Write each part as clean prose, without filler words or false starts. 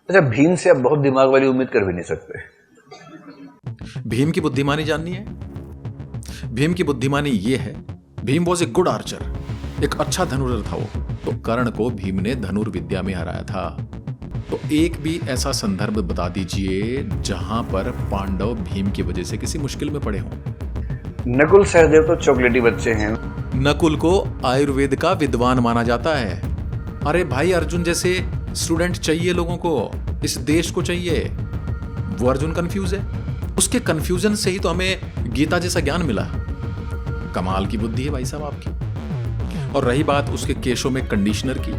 अच्छा, भीम से आप बहुत दिमाग वाली उम्मीद कर भी नहीं सकते। भीम की बुद्धिमानी जाननी है? भीम की बुद्धिमानी ये है, Bhim was a good Archer, एक अच्छा धनुर्धर था वो। तो कर्ण को भीम ने धनुर्विद्या में हराया था। तो एक भी ऐसा संदर्भ बता दीजिए जहां पर पांडव भीम की वजह से किसी मुश्किल में पड़े हों। नकुल सहदेव तो चॉकलेटी बच्चे हैं। नकुल को आयुर्वेद का विद्वान माना जाता है। अरे भाई, अर्जुन जैसे स्टूडेंट चाहिए लोगों को, इस देश को चाहिए। वो अर्जुन कंफ्यूज है, उसके कंफ्यूजन से ही तो हमें गीता जैसा ज्ञान मिला। कमाल की बुद्धि है भाई साहब आपकी। और रही बात उसके केशों में कंडीशनर की,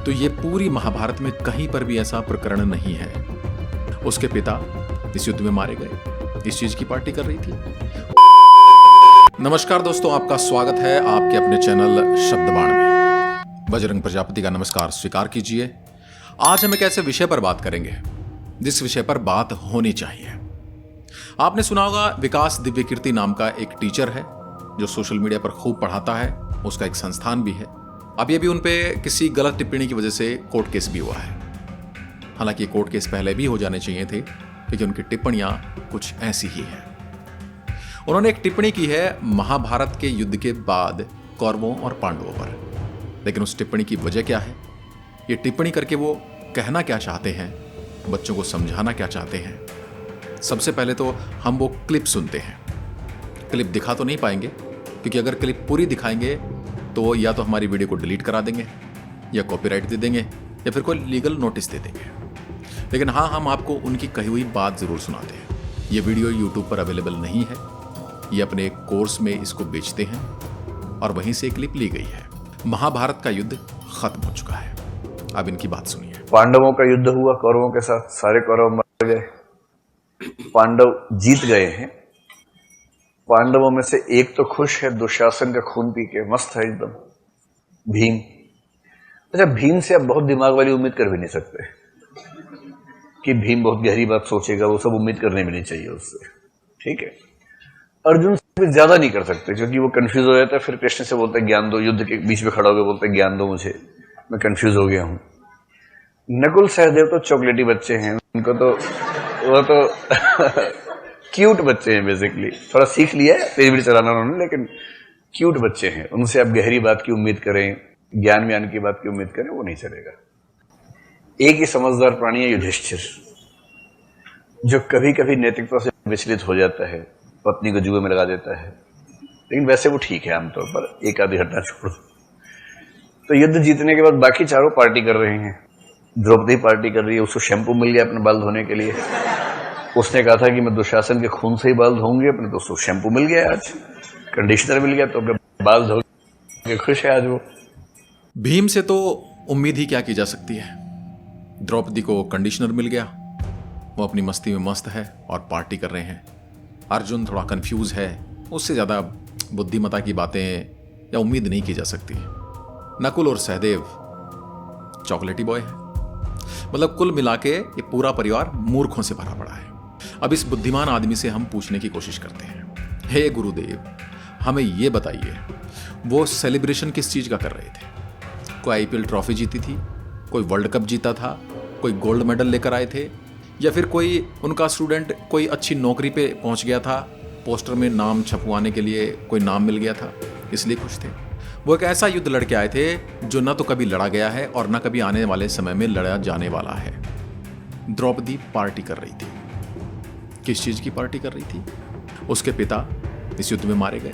तो ये पूरी महाभारत में कहीं पर भी ऐसा प्रकरण नहीं है। उसके पिता इस युद्ध में मारे गए, इस चीज की पार्टी कर रही थी। नमस्कार दोस्तों, आपका स्वागत है आपके अपने चैनल शब्दबाण में। बजरंग प्रजापति का नमस्कार स्वीकार कीजिए। आज हम एक ऐसे विषय पर बात करेंगे जिस विषय पर बात होनी चाहिए। आपने सुना होगा, विकास दिव्यकीर्ति नाम का एक टीचर है जो सोशल मीडिया पर खूब पढ़ाता है। उसका एक संस्थान भी है। अभी अभी उन पे किसी गलत टिप्पणी की वजह से कोर्ट केस भी हुआ है। हालांकि कोर्ट केस पहले भी हो जाने चाहिए थे, क्योंकि उनकी टिप्पणियां कुछ ऐसी ही है। उन्होंने एक टिप्पणी की है महाभारत के युद्ध के बाद कौरवों और पांडवों पर। लेकिन उस टिप्पणी की वजह क्या है, ये टिप्पणी करके वो कहना क्या चाहते हैं, बच्चों को समझाना क्या चाहते हैं। सबसे पहले तो हम वो क्लिप सुनते हैं। क्लिप दिखा तो नहीं पाएंगे, क्योंकि अगर क्लिप पूरी दिखाएंगे तो या तो हमारी वीडियो को डिलीट करा देंगे, या कॉपीराइट दे देंगे, या फिर कोई लीगल नोटिस दे देंगे। लेकिन हाँ, हम आपको उनकी कही हुई बात जरूर सुनाते हैं। ये वीडियो यूट्यूब पर अवेलेबल नहीं है, ये अपने कोर्स में इसको बेचते हैं और वहीं से क्लिप ली गई है। महाभारत का युद्ध खत्म हो चुका है। अब इनकी बात सुनिए। पांडवों का युद्ध हुआ कौरवों के साथ, सारे कौरव मर गए, पांडव जीत गए हैं। पांडवों में से एक तो खुश है, दुशासन का खून पी के मस्त है एकदम, भीम। अच्छा, भीम से आप बहुत दिमाग वाली उम्मीद कर भी नहीं सकते कि भीम बहुत गहरी बात सोचेगा। वो सब उम्मीद करने भी नहीं चाहिए उससे, ठीक है। अर्जुन से भी ज्यादा नहीं कर सकते, क्योंकि वो कंफ्यूज हो जाता है। फिर कृष्ण से बोलते हैं ज्ञान दो, युद्ध के बीच में खड़ा होकर बोलते हैं ज्ञान दो मुझे, मैं कंफ्यूज हो गया हूं। नकुल सहदेव तो चॉकलेटी बच्चे हैं, उनको तो वो तो क्यूट बच्चे हैं बेसिकली। थोड़ा सीख लिया है तेज भी चलाना उन्होंने, लेकिन क्यूट बच्चे हैं। उनसे आप गहरी बात की उम्मीद करें, ज्ञान व्यान की बात की उम्मीद करें, वो नहीं चलेगा। एक ही समझदार प्राणी है युधिष्ठिर, जो कभी कभी नैतिकता से विचलित हो जाता है, पत्नी को जुए में लगा देता है, लेकिन वैसे वो ठीक है आमतौर पर, एक आधी घटना छोड़। तो युद्ध जीतने के बाद बाकी चारों पार्टी कर रहे हैं। द्रौपदी पार्टी कर रही है, उसको शैम्पू मिल गया अपने बाल धोने के लिए। उसने कहा था कि मैं दुशासन के खून से ही बाल धोऊंगी अपने, तो उसको शैम्पू मिल गया, आज कंडीशनर मिल गया, तो अपने बाल धो के खुश है आज वो। भीम से तो उम्मीद ही क्या की जा सकती है। द्रौपदी को कंडीशनर मिल गया, वो अपनी मस्ती में मस्त है और पार्टी कर रहे हैं। अर्जुन थोड़ा कंफ्यूज है, उससे ज़्यादा बुद्धिमता की बातें या उम्मीद नहीं की जा सकती। नकुल और सहदेव चॉकलेटी बॉय है। मतलब कुल मिला के ये पूरा परिवार मूर्खों से भरा पड़ा है। अब इस बुद्धिमान आदमी से हम पूछने की कोशिश करते हैं, हे गुरुदेव, हमें ये बताइए, वो सेलिब्रेशन किस चीज़ का कर रहे थे? कोई आईपीएल ट्रॉफी जीती थी, कोई वर्ल्ड कप जीता था, कोई गोल्ड मेडल लेकर आए थे, या फिर कोई उनका स्टूडेंट कोई अच्छी नौकरी पे पहुंच गया था, पोस्टर में नाम छपवाने के लिए कोई नाम मिल गया था, इसलिए खुश थे? वो एक ऐसा युद्ध लड़के आए थे जो न तो कभी लड़ा गया है और न कभी आने वाले समय में लड़ा जाने वाला है। द्रौपदी पार्टी कर रही थी। किस चीज़ की पार्टी कर रही थी? उसके पिता इस युद्ध में मारे गए,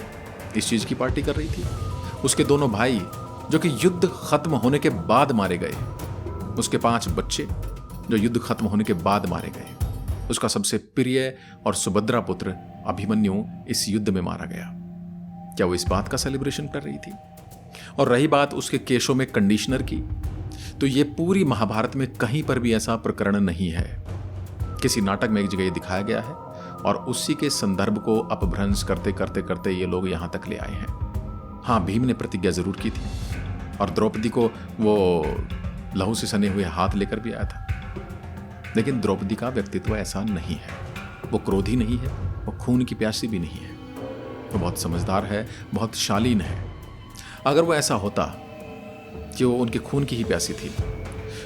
इस चीज़ की पार्टी कर रही थी। उसके दोनों भाई जो कि युद्ध खत्म होने के बाद मारे गए, उसके 5 बच्चे जो युद्ध खत्म होने के बाद मारे गए, उसका सबसे प्रिय और सुभद्रा पुत्र अभिमन्यु इस युद्ध में मारा गया। क्या वो इस बात का सेलिब्रेशन कर रही थी? और रही बात उसके केशों में कंडीशनर की, तो ये पूरी महाभारत में कहीं पर भी ऐसा प्रकरण नहीं है। किसी नाटक में एक जगह ये दिखाया गया है और उसी के संदर्भ को अपभ्रंश करते करते करते ये लोग यहां तक ले आए हैं। हाँ, भीम ने प्रतिज्ञा जरूर की थी और द्रौपदी को वो लहू से सने हुए हाथ लेकर भी आया था, लेकिन द्रौपदी का व्यक्तित्व ऐसा नहीं है। वो क्रोधी नहीं है, वो खून की प्यासी भी नहीं है। वो बहुत समझदार है, बहुत शालीन है। अगर वो ऐसा होता कि वो उनके खून की ही प्यासी थी,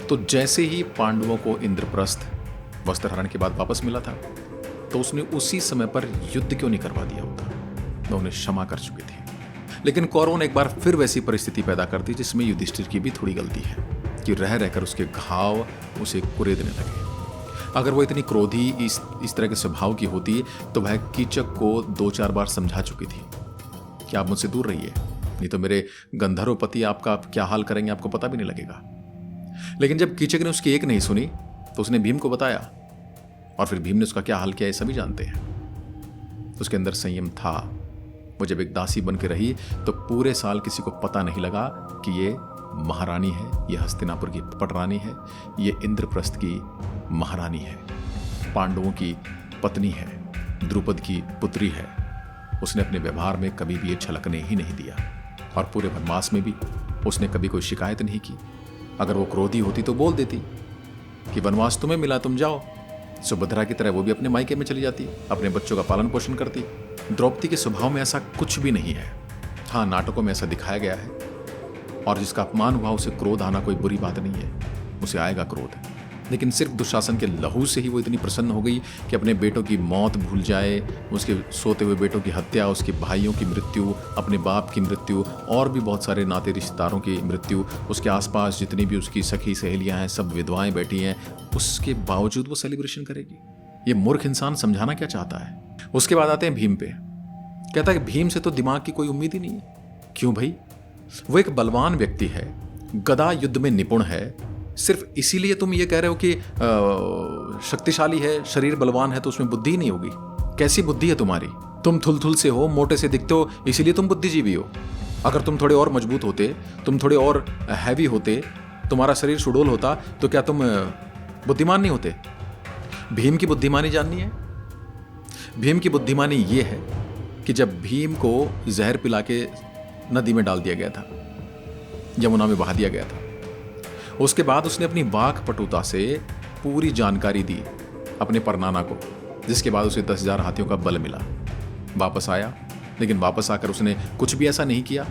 तो जैसे ही पांडवों को इंद्रप्रस्थ वस्त्र हरण के बाद वापस मिला था, तो उसने उसी समय पर युद्ध क्यों नहीं करवा दिया होता? वो उन्हें क्षमा कर चुके थे। लेकिन कौरवों ने एक बार फिर वैसी परिस्थिति पैदा कर दी जिसमें युधिष्ठिर की भी थोड़ी गलती है कि रह रहकर उसके घाव उसे कुरेदने लगे। अगर वो इतनी क्रोधी इस तरह के स्वभाव की होती तो वह कीचक को 2-4 बार समझा चुकी थी कि आप मुझसे दूर रहिए, नहीं तो मेरे गंधर्वपति आपका क्या हाल करेंगे आपको पता भी नहीं लगेगा। लेकिन जब कीचक ने उसकी एक नहीं सुनी तो उसने भीम को बताया, और फिर भीम ने उसका क्या हाल किया ये सभी जानते हैं। उसके अंदर संयम था। वो जब एक दासी बन के रही तो पूरे साल किसी को पता नहीं लगा कि ये महारानी है, ये हस्तिनापुर की पटरानी है, ये इंद्रप्रस्थ की महारानी है, पांडवों की पत्नी है, द्रुपद की पुत्री है। उसने अपने व्यवहार में कभी भी ये छलकने ही नहीं दिया, और पूरे वनवास में भी उसने कभी कोई शिकायत नहीं की। अगर वो क्रोधी होती तो बोल देती कि वनवास तुम्हें मिला, तुम जाओ। सुभद्रा की तरह वो भी अपने मायके में चली जाती, अपने बच्चों का पालन पोषण करती। द्रौपदी के स्वभाव में ऐसा कुछ भी नहीं है। हाँ, नाटकों में ऐसा दिखाया गया है, और जिसका अपमान हुआ उसे क्रोध आना कोई बुरी बात नहीं है, उसे आएगा क्रोध। लेकिन सिर्फ दुशासन के लहू से ही वो इतनी प्रसन्न हो गई कि अपने बेटों की मौत भूल जाए, उसके सोते हुए बेटों की हत्या, उसके भाइयों की मृत्यु, अपने बाप की मृत्यु, और भी बहुत सारे नाते रिश्तेदारों की मृत्यु, उसके आसपास जितनी भी उसकी सखी सहेलियां हैं सब विधवाएं बैठी हैं, उसके बावजूद वो सेलिब्रेशन करेगी। ये मूर्ख इंसान समझाना क्या चाहता है? उसके बाद आते हैं भीम पे। कहता है कि भीम से तो दिमाग की कोई उम्मीद ही नहीं है। क्यों भाई? वो एक बलवान व्यक्ति है, गदा युद्ध में निपुण है। सिर्फ इसीलिए तुम ये कह रहे हो कि शक्तिशाली है, शरीर बलवान है, तो उसमें बुद्धि ही नहीं होगी? कैसी बुद्धि है तुम्हारी? तुम थुल से हो, मोटे से दिखते हो, इसीलिए तुम बुद्धिजीवी हो। अगर तुम थोड़े और मजबूत होते, तुम थोड़े और हैवी होते, तुम्हारा शरीर सुडौल होता, तो क्या तुम बुद्धिमान नहीं होते? भीम की बुद्धिमानी जाननी है? भीम की बुद्धिमानी ये है कि जब भीम को जहर पिला के नदी में डाल दिया गया था, यमुना में बहा दिया गया था, उसके बाद उसने अपनी वाक पटुता से पूरी जानकारी दी अपने परनाना को, जिसके बाद उसे 10,000 हाथियों का बल मिला। वापस आया, लेकिन वापस आकर उसने कुछ भी ऐसा नहीं किया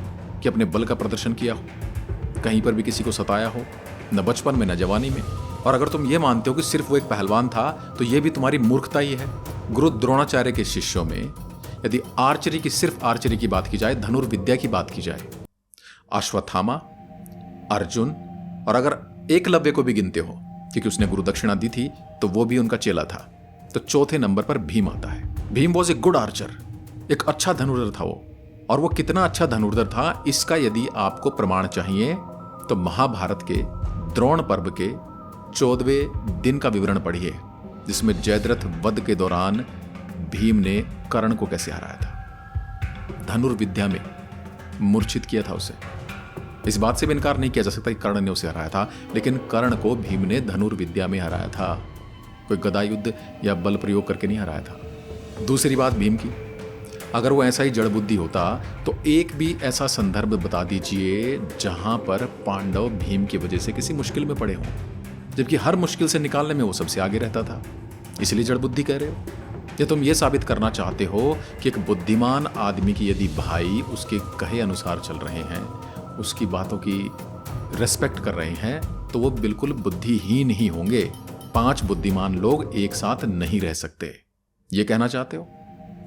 कि अपने बल का प्रदर्शन किया हो, कहीं पर भी किसी को सताया हो, न बचपन में न जवानी में। और अगर तुम ये मानते हो कि सिर्फ वो एक पहलवान था, तो ये भी तुम्हारी मूर्खता ही है। गुरु द्रोणाचार्य के शिष्यों में यदि आर्चरी की, सिर्फ आर्चरी की बात की जाए, धनुर्विद्या की बात की जाए, अश्वत्थामा, अर्जुन, और अगर एकलव्य को भी गिनते हो क्योंकि उसने गुरु दक्षिणा दी थी, तो वो भी उनका चेला था, तो चौथे नंबर पर भीम आता है। Bhim was a good Archer, एक अच्छा धनुर्धर था वो। और वो कितना अच्छा धनुर्धर था, इसका यदि आपको प्रमाण चाहिए तो महाभारत के द्रोण पर्व के 14वें दिन का विवरण पढ़िए, जिसमें जयद्रथ वध के दौरान भीम ने कर्ण को कैसे हराया था। धनुर्विद्या में मूर्छित किया था उसे। इस बात से भी इनकार नहीं किया जा सकता कि कर्ण ने उसे हराया था, लेकिन कर्ण को भीम ने धनुर्विद्या में हराया था, कोई गदा युद्ध या बल प्रयोग करके नहीं हराया था। दूसरी बात भीम की, अगर वो ऐसा ही जड़ बुद्धि होता तो एक भी ऐसा संदर्भ बता दीजिए जहां पर पांडव भीम की वजह से किसी मुश्किल में पड़े हों, जबकि हर मुश्किल से निकालने में वो सबसे आगे रहता था। इसलिए जड़ बुद्धि कह रहे हो? या तुम ये साबित करना चाहते हो कि एक बुद्धिमान आदमी की यदि भाई उसके कहे अनुसार चल रहे हैं, उसकी बातों की रेस्पेक्ट कर रहे हैं, तो वो बिल्कुल बुद्धिहीन ही होंगे? 5 बुद्धिमान लोग एक साथ नहीं रह सकते, ये कहना चाहते हो?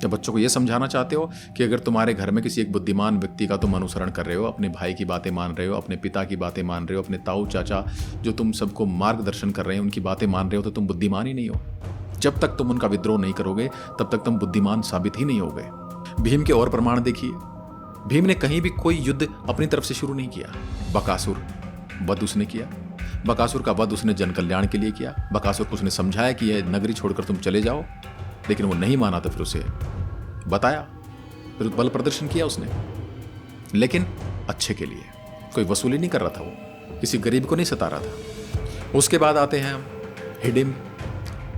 या बच्चों को ये समझाना चाहते हो कि अगर तुम्हारे घर में किसी एक बुद्धिमान व्यक्ति का तुम अनुसरण कर रहे हो, अपने भाई की बातें मान रहे हो, अपने पिता की बातें मान रहे हो, अपने ताऊ चाचा जो तुम सबको मार्गदर्शन कर रहे हैं उनकी बातें मान रहे हो, तो तुम बुद्धिमान ही नहीं हो। जब तक तुम उनका विद्रोह नहीं करोगे तब तक तुम बुद्धिमान साबित ही नहीं होगे। भीम के और प्रमाण देखिए। भीम ने कहीं भी कोई युद्ध अपनी तरफ से शुरू नहीं किया। बकासुर वध उसने किया, बकासुर का वध उसने जन कल्याण के लिए किया। बकासुर को उसने समझाया कि यह नगरी छोड़कर तुम चले जाओ, लेकिन वो नहीं माना, तो फिर उसे बताया, फिर बल प्रदर्शन किया उसने, लेकिन अच्छे के लिए। कोई वसूली नहीं कर रहा था, वो किसी गरीब को नहीं सता रहा था। उसके बाद आते हैं हिडिम।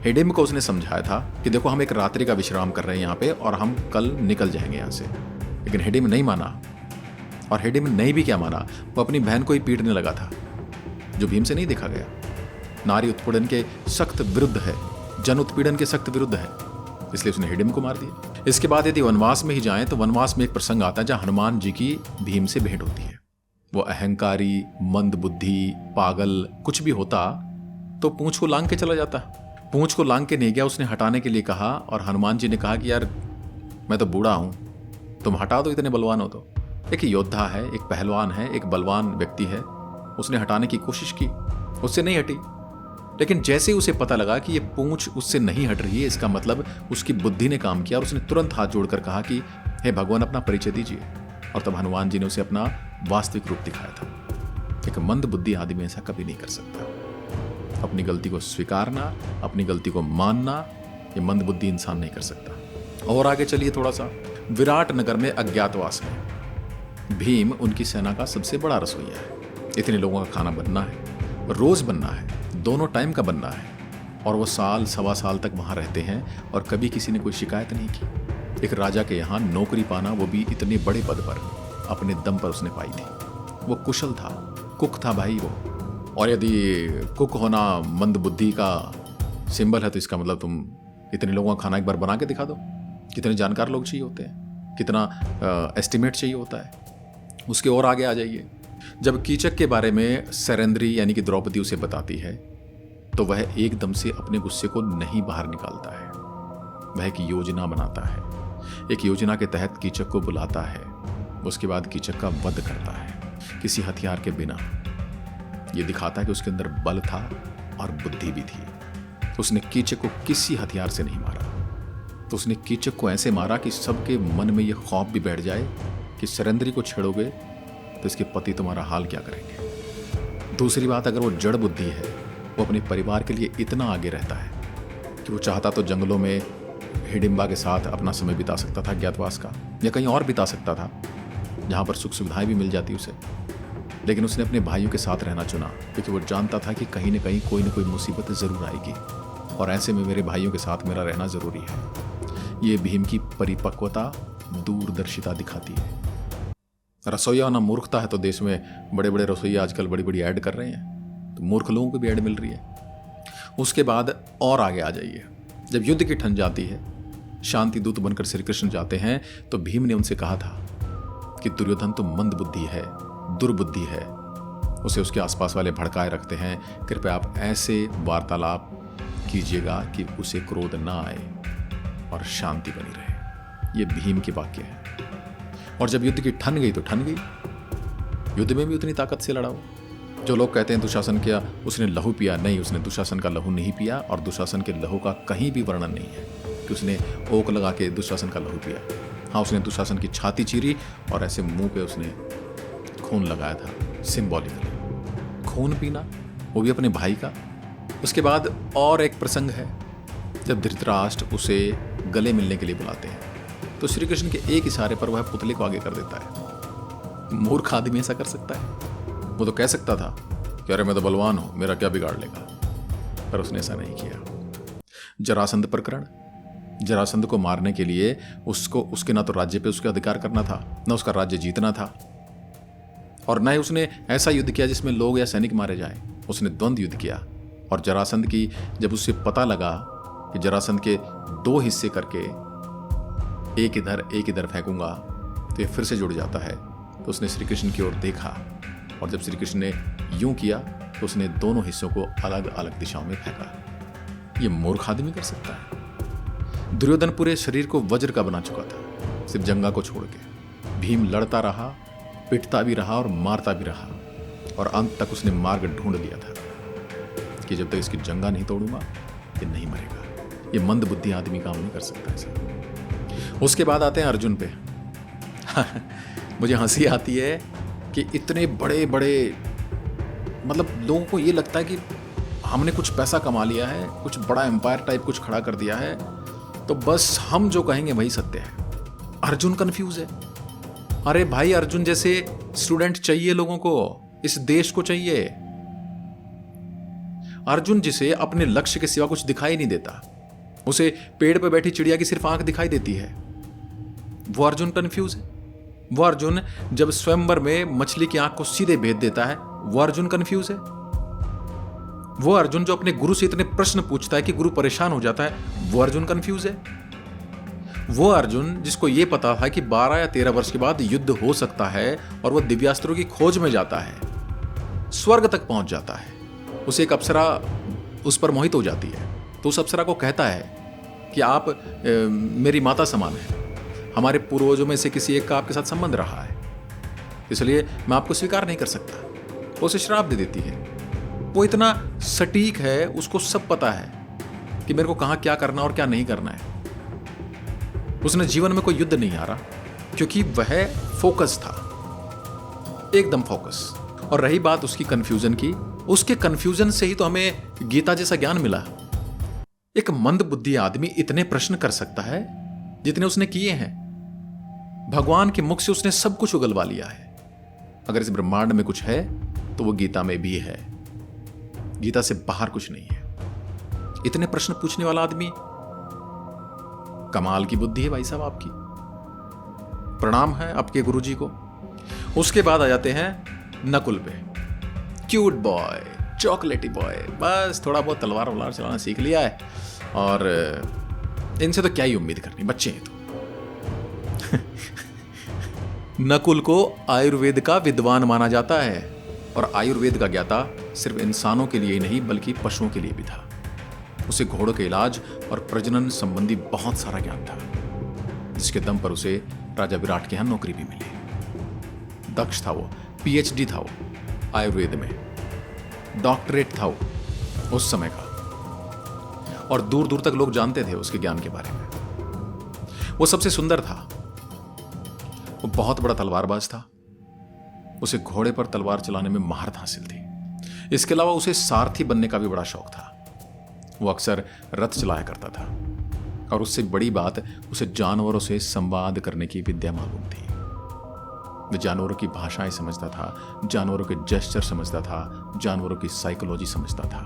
हिडिम को उसने समझाया था कि देखो हम एक रात्रि का विश्राम कर रहे हैं यहाँ पे और हम कल निकल जाएंगे यहाँ से, लेकिन हिडिम नहीं माना। और हिडिम नहीं भी क्या माना, वो अपनी बहन को ही पीटने लगा था, जो भीम से नहीं देखा गया। नारी उत्पीड़न के सख्त विरुद्ध है, जन उत्पीड़न के सख्त विरुद्ध है, इसलिए उसने हिडिम को मार दिया। इसके बाद यदि वनवास में ही जाएं तो वनवास में एक प्रसंग आता है जहां हनुमान जी की भीम से भेंट होती है। वो अहंकारी, मंद बुद्धि, पागल कुछ भी होता तो पूंछ को लांग के चला जाता। पूंछ को लांग के नहीं गया, उसने हटाने के लिए कहा और हनुमान जी ने कहा कि यार मैं तो बूढ़ा हूं, तुम हटा दो, इतने बलवान हो तो। एक योद्धा है, एक पहलवान है, एक बलवान व्यक्ति है, उसने हटाने की कोशिश की, उससे नहीं हटी। लेकिन जैसे ही उसे पता लगा कि ये पूंछ उससे नहीं हट रही है, इसका मतलब उसकी बुद्धि ने काम किया और उसने तुरंत हाथ जोड़कर कहा कि हे भगवान अपना परिचय दीजिए। और तब हनुमान जी ने उसे अपना वास्तविक रूप दिखाया था। एक मंद बुद्धि आदमी ऐसा कभी नहीं कर सकता। अपनी गलती को स्वीकारना, अपनी गलती को मानना, ये मंद बुद्धि इंसान नहीं कर सकता। और आगे चलिए थोड़ा सा। विराट नगर में अज्ञातवास है। भीम उनकी सेना का सबसे बड़ा रसोइया है। इतने लोगों का खाना बनना है, रोज बनना है, दोनों टाइम का बनना है। और वो साल सवा साल तक वहां रहते हैं और कभी किसी ने कोई शिकायत नहीं की। एक राजा के यहाँ नौकरी पाना, वो भी इतने बड़े पद पर, अपने दम पर उसने पाई थी। वो कुशल था, कुक था भाई वो। और यदि कुक होना मंद बुद्धि का सिंबल है तो इसका मतलब तुम इतने लोगों का खाना एक बार बना के दिखा दो। कितने जानकार लोग चाहिए होते हैं, कितना एस्टिमेट चाहिए होता है। उसके और आगे आ जाइए। जब कीचक के बारे में सरेंद्री यानी कि द्रौपदी उसे बताती है तो वह एकदम से अपने गुस्से को नहीं बाहर निकालता है। वह एक योजना बनाता है। एक योजना के तहत कीचक को बुलाता है। उसके बाद कीचक का वध करता है, किसी हथियार के बिना। यह दिखाता है कि उसके अंदर बल था और बुद्धि भी थी। उसने कीचक को किसी हथियार से नहीं मारा। तो उसने कीचक को ऐसे मारा कि सबके मन में यह खौफ भी बैठ जाए कि सरेंद्री को छेड़ोगे तो इसके पति तुम्हारा हाल क्या करेंगे। दूसरी बात, अगर वो जड़ बुद्धि है, वो अपने परिवार के लिए इतना आगे रहता है कि वो चाहता तो जंगलों में हिडिंबा के साथ अपना समय बिता सकता था अज्ञातवास का, या कहीं और बिता सकता था जहाँ पर सुख सुविधाएं भी मिल जाती उसे। लेकिन उसने अपने भाइयों के साथ रहना चुना क्योंकि वो जानता था कि कहीं न कहीं कोई न कोई मुसीबत ज़रूर आएगी और ऐसे में मेरे भाइयों के साथ मेरा रहना ज़रूरी है। ये भीम की परिपक्वता, दूरदर्शिता दिखाती है। रसोईया ना मूर्खता है तो देश में बड़े बड़े रसोईया आजकल बड़ी बड़ी ऐड कर रहे हैं, तो मूर्ख लोगों को भी ऐड मिल रही है। उसके बाद और आगे आ जाइए। जब युद्ध की ठंड जाती है, शांति दूत बनकर श्री कृष्ण जाते हैं तो भीम ने उनसे कहा था कि दुर्योधन तो मंद बुद्धि है, दुर्बुद्धि है, उसे उसके आसपास वाले भड़काए रखते हैं। कृपया आप ऐसे वार्तालाप कीजिएगा कि उसे क्रोध ना आए और शांति बनी रहे। ये भीम के वाक्य है। और जब युद्ध की ठन गई तो ठन गई। युद्ध में भी उतनी ताकत से लड़ा हो। जो लोग कहते हैं दुशासन क्या उसने लहू पिया, नहीं, उसने दुशासन का लहू नहीं पिया और दुशासन के लहू का कहीं भी वर्णन नहीं है कि उसने ओक लगा के दुशासन का लहू पिया। हाँ, उसने दुशासन की छाती चीरी और ऐसे मुंह पे उसने खून लगाया था, सिंबॉलिकली। खून पीना, वो भी अपने भाई का। उसके बाद और एक प्रसंग है जब धृतराष्ट्र उसे गले मिलने के लिए बुलाते हैं तो श्री कृष्ण के एक इशारे पर वह पुतले को आगे कर देता है। मूर्ख आदमी ऐसा कर सकता है? वो तो कह सकता था कि अरे मैं तो बलवान हूं, मेरा क्या बिगाड़ लेगा, पर उसने ऐसा नहीं किया। जरासंध प्रकरण, जरासंध को मारने के लिए उसको उसके ना तो राज्य पे उसका अधिकार करना था, ना उसका राज्य जीतना था, और न ही उसने ऐसा युद्ध किया जिसमें लोग या सैनिक मारे जाए। उसने द्वंद्व युद्ध किया। और जरासंध की जब उसे पता लगा कि जरासंध के 2 हिस्से करके एक इधर फेंकूंगा तो ये फिर से जुड़ जाता है, तो उसने श्री कृष्ण की ओर देखा और जब श्री कृष्ण ने यूं किया तो उसने दोनों हिस्सों को अलग अलग दिशाओं में फेंका। ये मूर्ख आदमी कर सकता है? दुर्योधन पूरे शरीर को वज्र का बना चुका था, सिर्फ जंगा को छोड़ के। भीम लड़ता रहा, पिटता भी रहा और मारता भी रहा, और अंत तक उसने मार्ग ढूंढ लिया था कि जब तक इसकी जंगा नहीं तोड़ूंगा ये नहीं मरेगा। ये मंद बुद्धि आदमी काम नहीं कर सकता ऐसा। उसके बाद आते हैं अर्जुन पे। मुझे हंसी आती है कि इतने बड़े बड़े, मतलब लोगों को ये लगता है कि हमने कुछ पैसा कमा लिया है, कुछ बड़ा एम्पायर टाइप कुछ खड़ा कर दिया है, तो बस हम जो कहेंगे वही सत्य है। अर्जुन कंफ्यूज है। अरे भाई, अर्जुन जैसे स्टूडेंट चाहिए लोगों को, इस देश को चाहिए। अर्जुन जिसे अपने लक्ष्य के सिवा कुछ दिखाई नहीं देता, उसे पेड़ पर बैठी चिड़िया की सिर्फ आंख दिखाई देती है, वो अर्जुन कंफ्यूज है। वो अर्जुन जब स्वयंवर में मछली की आंख को सीधे भेद देता है, वो अर्जुन कंफ्यूज है। वो अर्जुन जो अपने गुरु से इतने प्रश्न पूछता है कि गुरु परेशान हो जाता है, वो अर्जुन कंफ्यूज है। वो अर्जुन जिसको ये पता था कि 12 या 13 वर्ष के बाद युद्ध हो सकता है और वो दिव्यास्त्रों की खोज में जाता है, स्वर्ग तक पहुंच जाता है। उसे एक अप्सरा उस पर मोहित हो जाती है, तो उस अप्सरा को कहता है कि आप मेरी माता समान हैं, हमारे पूर्वजों में से किसी एक का आपके साथ संबंध रहा है, इसलिए मैं आपको स्वीकार नहीं कर सकता। वो उसे श्राप दे देती है। वो इतना सटीक है, उसको सब पता है कि मेरे को कहाँ क्या करना और क्या नहीं करना है। उसने जीवन में कोई युद्ध नहीं हारा क्योंकि वह फोकस था, एकदम फोकस। और रही बात उसकी कंफ्यूजन की, उसके कंफ्यूजन से ही तो हमें गीता जैसा ज्ञान मिला। एक मंद बुद्धि आदमी इतने प्रश्न कर सकता है जितने उसने किए हैं। भगवान के मुख से उसने सब कुछ उगलवा लिया है। अगर इस ब्रह्मांड में कुछ है तो वो गीता में भी है, गीता से बाहर कुछ नहीं है। इतने प्रश्न पूछने वाला आदमी, कमाल की बुद्धि है भाई साहब आपकी, प्रणाम है आपके गुरुजी को। उसके बाद आ जाते हैं नकुल पे। क्यूट बॉय, चॉकलेटी बॉय, बस थोड़ा बहुत तलवार वलवार चलाना सीख लिया है और इनसे तो क्या ही उम्मीद करनी, बच्चे हैं तो। नकुल को आयुर्वेद का विद्वान माना जाता है और आयुर्वेद का ज्ञाता सिर्फ इंसानों के लिए ही नहीं बल्कि पशुओं के लिए भी था। उसे घोड़ों के इलाज और प्रजनन संबंधी बहुत सारा ज्ञान था, जिसके दम पर उसे राजा विराट के यहां नौकरी भी मिली। दक्ष था वो, पीएचडी था वो आयुर्वेद में, डॉक्टरेट था वो उस समय का, और दूर दूर तक लोग जानते थे उसके ज्ञान के बारे में। वो सबसे सुंदर था, वो बहुत बड़ा तलवारबाज था, उसे घोड़े पर तलवार चलाने में महारत हासिल थी। इसके अलावा उसे सारथी बनने का भी बड़ा शौक था। वो अक्सर रथ चलाया करता था और उससे बड़ी बात, उसे जानवरों से संवाद करने की विद्या मालूम थी। वो जानवरों की भाषाएं समझता था, जानवरों के जेस्चर समझता था, जानवरों की साइकोलॉजी समझता था।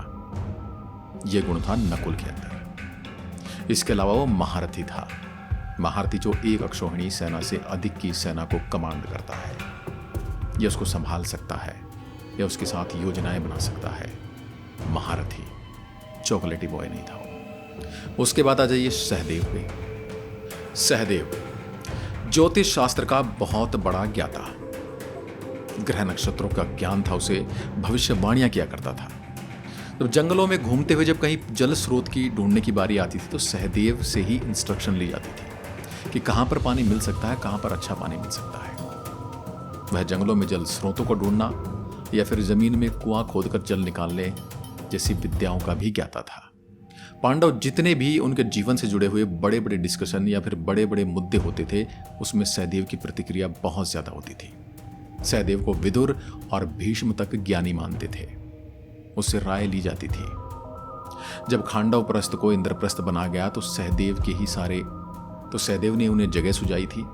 यह गुण था नकुल के अंदर। इसके अलावा वो महारथी था, महारथी जो एक अक्षौहिणी सेना से अधिक की सेना को कमांड करता है, या उसको संभाल सकता है, या उसके साथ योजनाएं बना सकता है। महारथी, चॉकलेटी बॉय नहीं था वो। उसके बाद आ जाइए सहदेव पे। सहदेव ज्योतिष शास्त्र का बहुत बड़ा ज्ञाता, ग्रह नक्षत्रों का ज्ञान था उसे, भविष्यवाणियां किया करता था। तो जंगलों में घूमते हुए जब कहीं जल स्रोत की ढूंढने की बारी आती थी तो सहदेव से ही इंस्ट्रक्शन ली जाती थी कि कहां पर पानी मिल सकता है, कहां पर अच्छा पानी मिल सकता है। वह जंगलों में जल स्रोतों को ढूंढना या फिर जमीन में कुआं खोदकर जल निकालने जैसी विद्याओं का भी ज्ञाता था। पांडव जितने भी उनके जीवन से जुड़े हुए बड़े बड़े डिस्कशन या फिर बड़े बड़े मुद्दे होते थे, उसमें सहदेव की प्रतिक्रिया बहुत ज्यादा होती थी। सहदेव को विदुर और भीष्म तक ज्ञानी मानते थे, उससे राय ली जाती थी। जब खांडव प्रस्थ को इंद्रप्रस्थ बना गया तो सहदेव ने उन्हें जगह सुझाई थी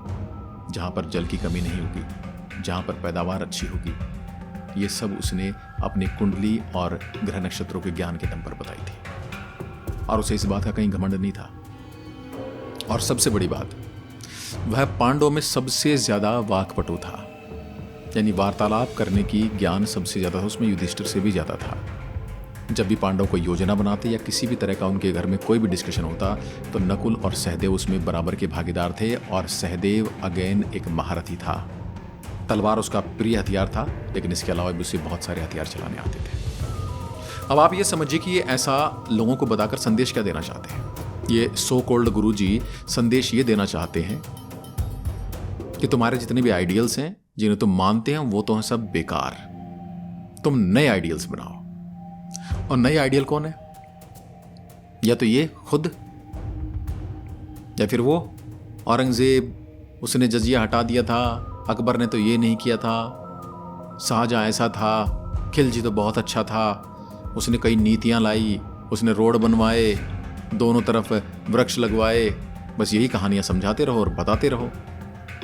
जहां पर जल की कमी नहीं होगी, जहां पर पैदावार अच्छी होगी। ये सब उसने अपनी कुंडली और ग्रह नक्षत्रों के ज्ञान के दम पर बताई थी, और उसे इस बात का कहीं घमंड नहीं था। और सबसे बड़ी बात, वह पांडवों में सबसे ज्यादा वाक्पटु था, यानी वार्तालाप करने की ज्ञान सबसे ज्यादा था, उसमें युधिष्ठिर से भी ज्यादा था। जब भी पांडव को योजना बनाते या किसी भी तरह का उनके घर में कोई भी डिस्कशन होता तो नकुल और सहदेव उसमें बराबर के भागीदार थे। और सहदेव अगेन एक महारथी था, तलवार उसका प्रिय हथियार था, लेकिन इसके अलावा भी उसे बहुत सारे हथियार चलाने आते थे। अब आप ये समझिए कि ये ऐसा लोगों को बताकर संदेश क्या देना चाहते हैं। ये सो कॉल्ड गुरु जी संदेश ये देना चाहते हैं कि तुम्हारे जितने भी आइडियल्स हैं, जिन्हें तुम मानते हैं, वो तो हैं सब बेकार, तुम नए आइडियल्स बनाओ। और नए आइडियल कौन है? या तो ये खुद, या फिर वो औरंगजेब, उसने जजिया हटा दिया था, अकबर ने तो ये नहीं किया था, शाहजहां ऐसा था, खिलजी तो बहुत अच्छा था, उसने कई नीतियां लाई, उसने रोड बनवाए, दोनों तरफ वृक्ष लगवाए। बस यही कहानियां समझाते रहो और बताते रहो।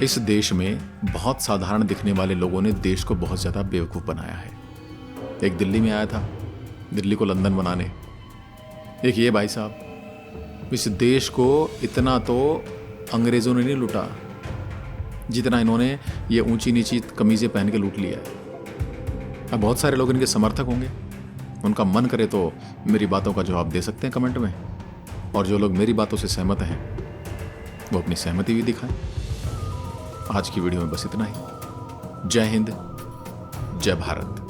इस देश में बहुत साधारण दिखने वाले लोगों ने देश को बहुत ज़्यादा बेवकूफ़ बनाया है। एक दिल्ली में आया था, दिल्ली को लंदन बनाने। एक ये भाई साहब, इस देश को इतना तो अंग्रेज़ों ने नहीं लूटा जितना इन्होंने ये ऊंची नीची कमीज़ें पहन के लूट लिया है। अब बहुत सारे लोग इनके समर्थक होंगे, उनका मन करे तो मेरी बातों का जवाब दे सकते हैं कमेंट में, और जो लोग मेरी बातों से सहमत हैं वो अपनी सहमति भी दिखाएं। आज की वीडियो में बस इतना ही। जय हिंद, जय भारत।